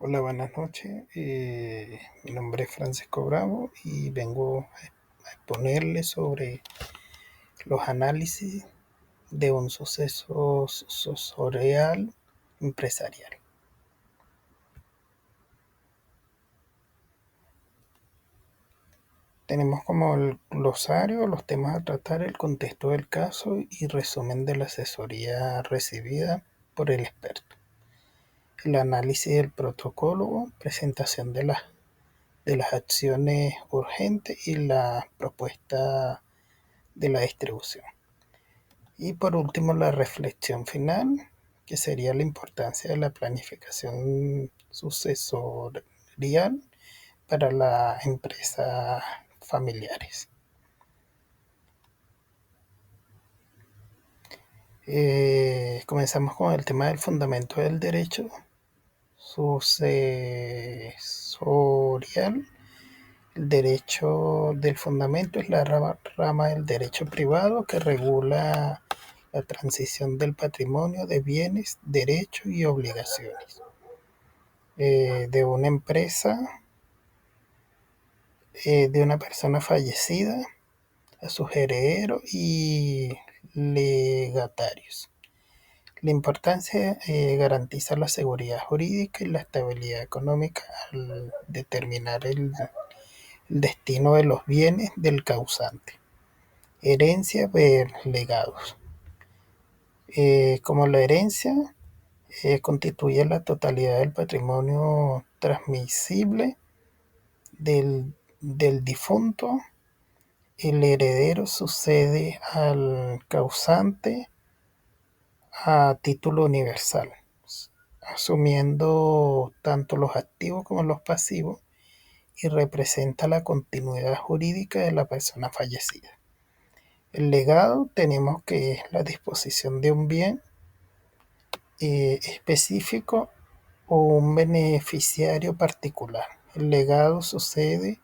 Hola, buenas noches. Mi nombre es Francisco Bravo y vengo a exponerle sobre los análisis de un suceso sensorial empresarial. Tenemos como el glosario, los temas a tratar, el contexto del caso y resumen de la asesoría recibida por el experto. El análisis del protocolo, presentación de las acciones urgentes y la propuesta de la distribución. Y por último, la reflexión final, que sería la importancia de la planificación sucesorial para las empresas familiares. Comenzamos con el tema del fundamento del derecho sucesorial. El derecho del fundamento es la rama del derecho privado que regula la transición del patrimonio de bienes, derechos y obligaciones de una empresa, de una persona fallecida, a sus herederos y legatarios. La importancia garantiza la seguridad jurídica y la estabilidad económica al determinar el destino de los bienes del causante. Herencia ver legados. Como la herencia constituye la totalidad del patrimonio transmisible del difunto, el heredero sucede al causante a título universal, asumiendo tanto los activos como los pasivos y representa la continuidad jurídica de la persona fallecida. El legado tenemos que es la disposición de un bien específico o un beneficiario particular. El legado sucede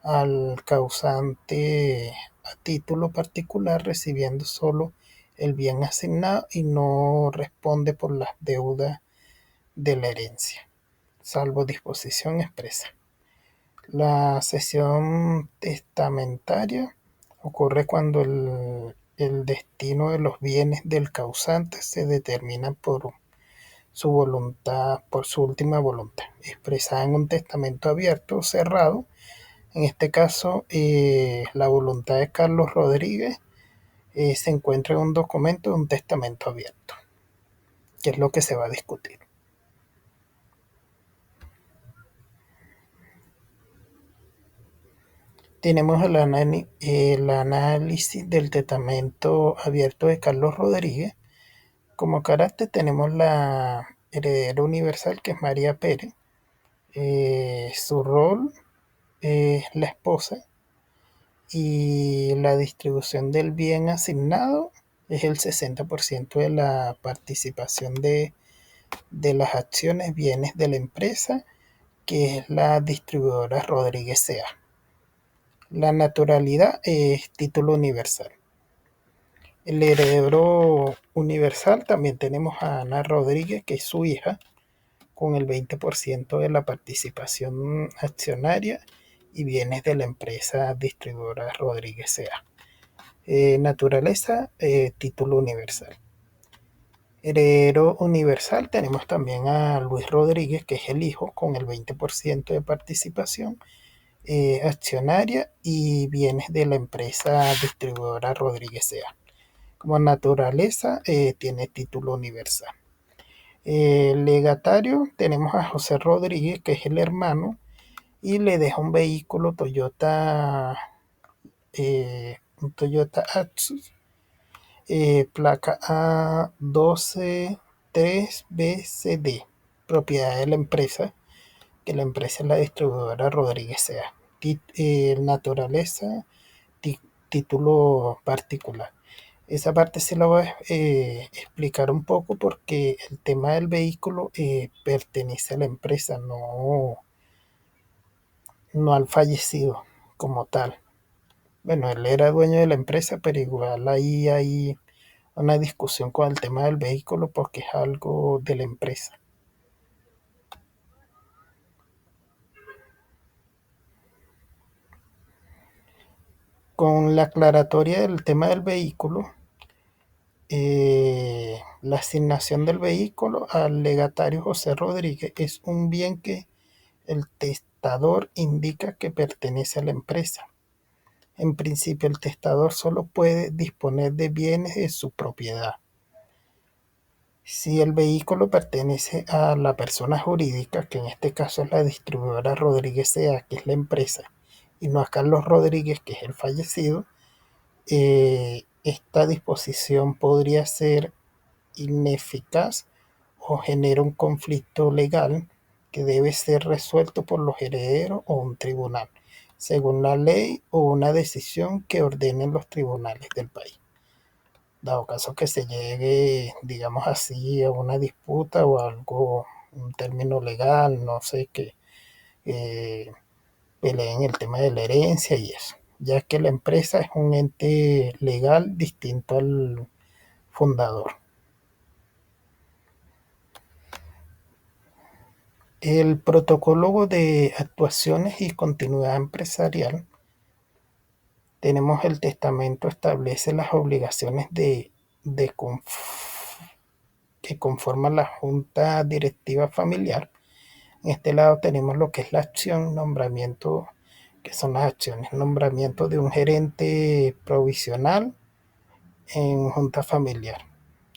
al causante a título particular recibiendo solo el bien asignado y no responde por las deudas de la herencia, salvo disposición expresa. La cesión testamentaria ocurre cuando el destino de los bienes del causante se determina por su voluntad, por su última voluntad, expresada en un testamento abierto o cerrado. En este caso, la voluntad de Carlos Rodríguez se encuentra en un documento de un testamento abierto, que es lo que se va a discutir. Tenemos el análisis del testamento abierto de Carlos Rodríguez. Como carácter tenemos la heredera universal, que es María Pérez. Su rol es la esposa y la distribución del bien asignado es el 60% de la participación de las acciones bienes de la empresa, que es la distribuidora Rodríguez C.A. La naturalidad es título universal. El heredero universal también tenemos a Ana Rodríguez, que es su hija, con el 20% de la participación accionaria y bienes de la empresa distribuidora Rodríguez C.A. Naturaleza, título universal. Heredero universal tenemos también a Luis Rodríguez, que es el hijo, con el 20% de participación accionaria y bienes de la empresa distribuidora Rodríguez C.A. Como naturaleza tiene título universal. Legatario tenemos a José Rodríguez, que es el hermano, y le deja un Toyota Axus, placa A123BCD, propiedad de la empresa, que la empresa es la distribuidora Rodríguez Sea. Naturaleza, título particular. Esa parte se la voy a explicar un poco porque el tema del vehículo pertenece a la empresa, no al fallecido como tal. Bueno, él era dueño de la empresa, pero igual ahí hay una discusión con el tema del vehículo porque es algo de la empresa. Con la aclaratoria del tema del vehículo, la asignación del vehículo al legatario José Rodríguez es un bien que el testador indica que pertenece a la empresa. En principio, el testador solo puede disponer de bienes de su propiedad. Si el vehículo pertenece a la persona jurídica, que en este caso es la distribuidora Rodríguez C.A., que es la empresa, y no a Carlos Rodríguez, que es el fallecido, esta disposición podría ser ineficaz o genera un conflicto legal que debe ser resuelto por los herederos o un tribunal, según la ley o una decisión que ordenen los tribunales del país. Dado caso que se llegue, digamos así, a una disputa o algo, un término legal, no sé, que eh, peleen el tema de la herencia y eso, ya que la empresa es un ente legal distinto al fundador. El protocolo de actuaciones y continuidad empresarial, tenemos el testamento establece las obligaciones de que conforman la junta directiva familiar. En este lado tenemos lo que es la acción, nombramiento, que son las acciones, nombramiento de un gerente provisional en junta familiar.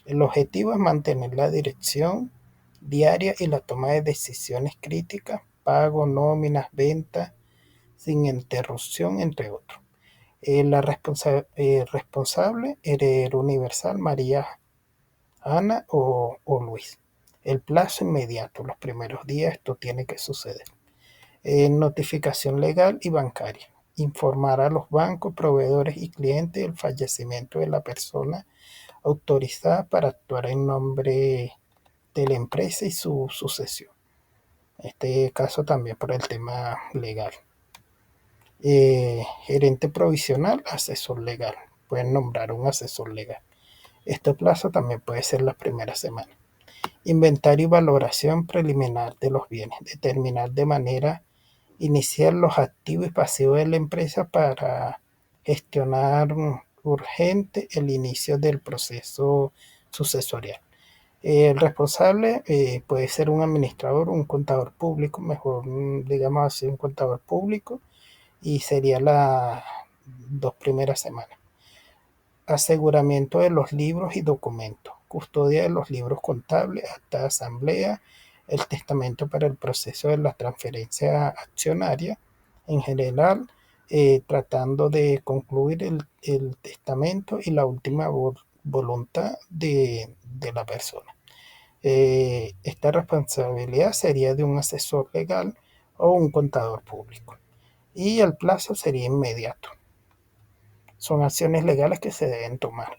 El objetivo es mantener la dirección diaria y la toma de decisiones críticas, pago, nóminas, ventas, sin interrupción, entre otros. Responsable, heredero universal, María, Ana o Luis. El plazo inmediato, los primeros días esto tiene que suceder. Notificación legal y bancaria. Informar a los bancos, proveedores y clientes del fallecimiento de la persona autorizada para actuar en nombre de la empresa y su sucesión. En este caso también por el tema legal. Gerente provisional, asesor legal. Pueden nombrar un asesor legal. Este plazo también puede ser las primeras semanas. Inventario y valoración preliminar de los bienes. Determinar de manera inicial los activos y pasivos de la empresa para gestionar urgente el inicio del proceso sucesorial. El responsable puede ser un administrador, un contador público, mejor digamos así, un contador público, y sería las 2 primeras semanas. Aseguramiento de los libros y documentos, custodia de los libros contables, acta de asamblea, el testamento para el proceso de la transferencia accionaria en general, tratando de concluir el testamento y la última voluntad de la persona. Esta responsabilidad sería de un asesor legal o un contador público y el plazo sería inmediato. Son acciones legales que se deben tomar.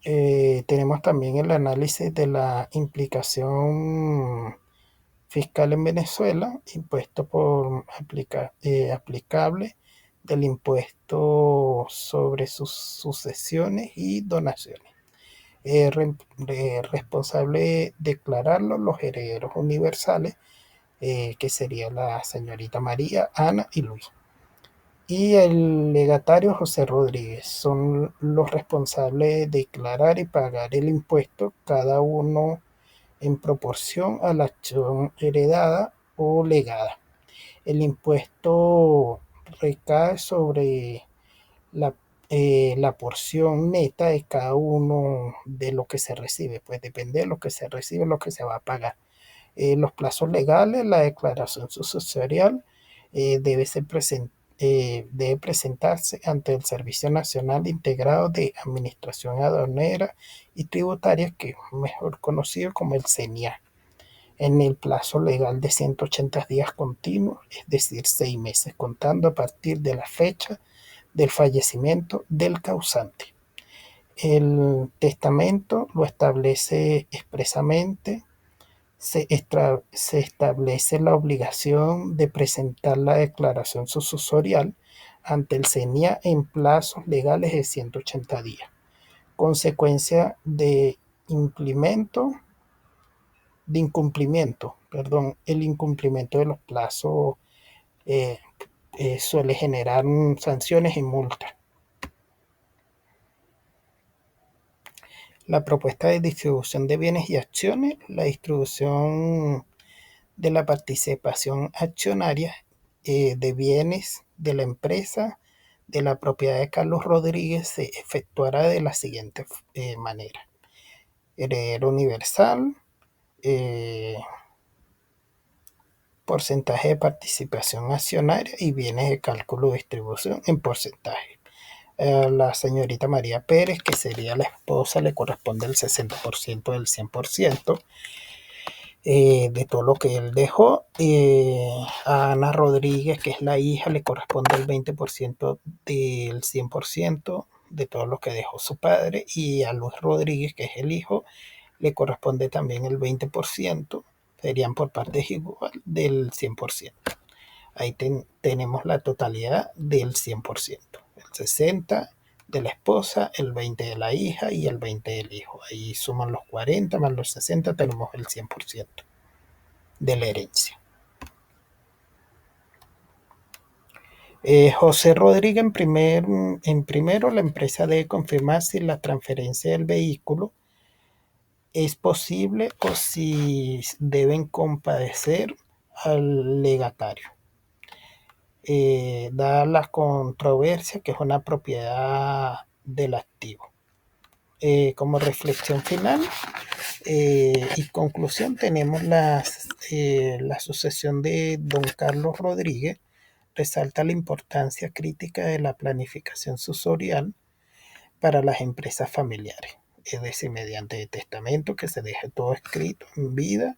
Tenemos también el análisis de la implicación fiscal en Venezuela, impuesto aplicable del impuesto sobre sus sucesiones y donaciones. Responsable declararlo los herederos universales, que sería la señorita María, Ana y Luis. Y el legatario José Rodríguez son los responsables de declarar y pagar el impuesto, cada uno en proporción a la acción heredada o legada. El impuesto recae sobre la, la porción neta de cada uno de lo que se recibe, pues depende de lo que se recibe, lo que se va a pagar. Los plazos legales, la declaración sucesorial debe presentarse ante el Servicio Nacional Integrado de Administración Aduanera y Tributaria, que es mejor conocido como el CENIA, en el plazo legal de 180 días continuos, es decir, 6 meses, contando a partir de la fecha del fallecimiento del causante. El testamento lo establece expresamente. Se establece la obligación de presentar la declaración sucesorial ante el CENIA en plazos legales de 180 días. Consecuencia el incumplimiento de los plazos suele generar sanciones y multas. La propuesta de distribución de bienes y acciones, la distribución de la participación accionaria de bienes de la empresa de la propiedad de Carlos Rodríguez se efectuará de la siguiente manera. Heredero universal, eh, porcentaje de participación accionaria y bienes de cálculo de distribución en porcentaje. A la señorita María Pérez, que sería la esposa, le corresponde el 60% del 100% de todo lo que él dejó. A Ana Rodríguez, que es la hija, le corresponde el 20% del 100% de todo lo que dejó su padre. Y a Luis Rodríguez, que es el hijo, le corresponde también el 20%, serían por partes igual del 100%. Ahí tenemos la totalidad del 100%. El 60% de la esposa, el 20% de la hija y el 20% del hijo. Ahí suman los 40 más los 60, tenemos el 100% de la herencia. José Rodríguez, en primero, la empresa debe confirmar si la transferencia del vehículo es posible o si deben compadecer al legatario. Dada la controversia que es una propiedad del activo. Como reflexión final y conclusión, tenemos la sucesión de don Carlos Rodríguez. Resalta la importancia crítica de la planificación sucesorial para las empresas familiares, es decir, mediante testamento que se deje todo escrito en vida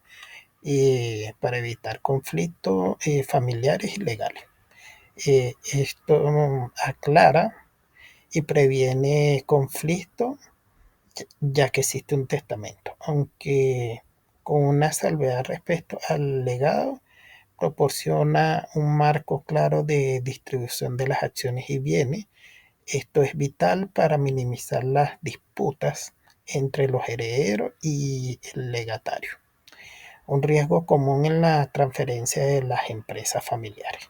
para evitar conflictos familiares y legales. Esto aclara y previene conflictos ya que existe un testamento, aunque con una salvedad respecto al legado, proporciona un marco claro de distribución de las acciones y bienes. Esto es vital para minimizar las disputas entre los herederos y el legatario, un riesgo común en la transferencia de las empresas familiares.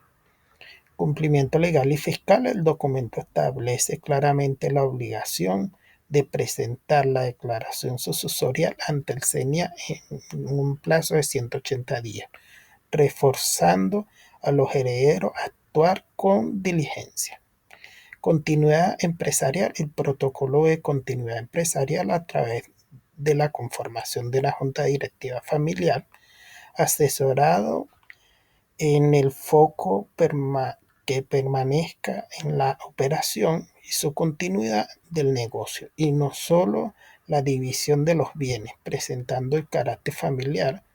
Cumplimiento legal y fiscal. El documento establece claramente la obligación de presentar la declaración sucesorial ante el CENIA en un plazo de 180 días, reforzando a los herederos a actuar con diligencia. Continuidad empresarial. El protocolo de continuidad empresarial a través de la conformación de una junta directiva familiar, asesorado en el foco que permanezca en la operación y su continuidad del negocio, y no solo la división de los bienes, presentando el carácter familiar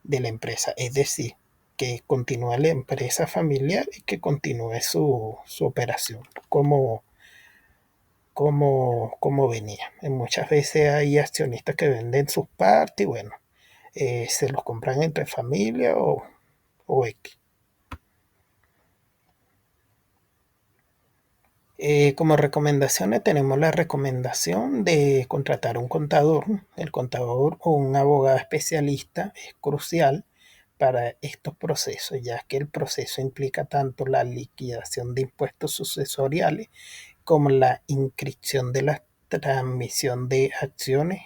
de la empresa, es decir, que continúe la empresa familiar y que continúe su operación como venía. Muchas veces hay accionistas que venden sus partes y bueno, se los compran entre familia o X. Como recomendaciones tenemos la recomendación de contratar un contador. El contador o un abogado especialista es crucial para estos procesos, ya que el proceso implica tanto la liquidación de impuestos sucesoriales como la inscripción de la transmisión de acciones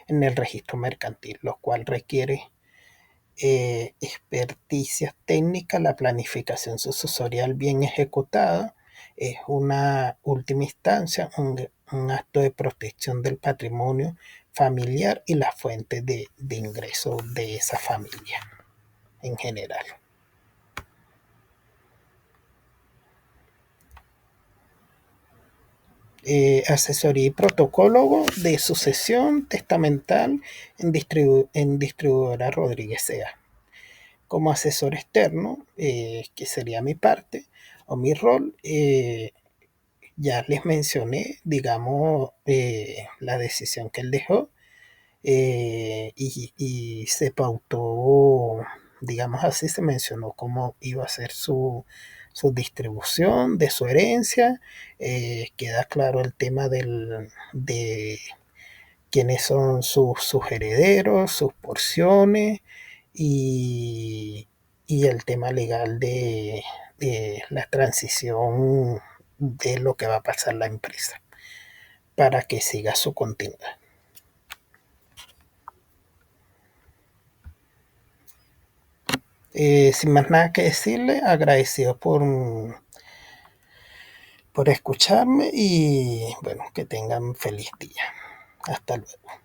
en el registro mercantil, lo cual requiere experticia técnica. La planificación sucesorial bien ejecutada es una última instancia, un acto de protección del patrimonio familiar y la fuente de ingreso de esa familia en general. Asesoría y protocolo de sucesión testamental en distribuidora Rodríguez Sea. Como asesor externo, que sería mi parte o mi rol, ya les mencioné, digamos, la decisión que él dejó y se pautó, digamos así, se mencionó cómo iba a ser su distribución de su herencia. Queda claro el tema de quiénes son sus herederos, sus porciones y, y el tema legal de la transición de lo que va a pasar la empresa para que siga su continuidad. Sin más nada que decirle, agradecido por escucharme y bueno, que tengan feliz día. Hasta luego.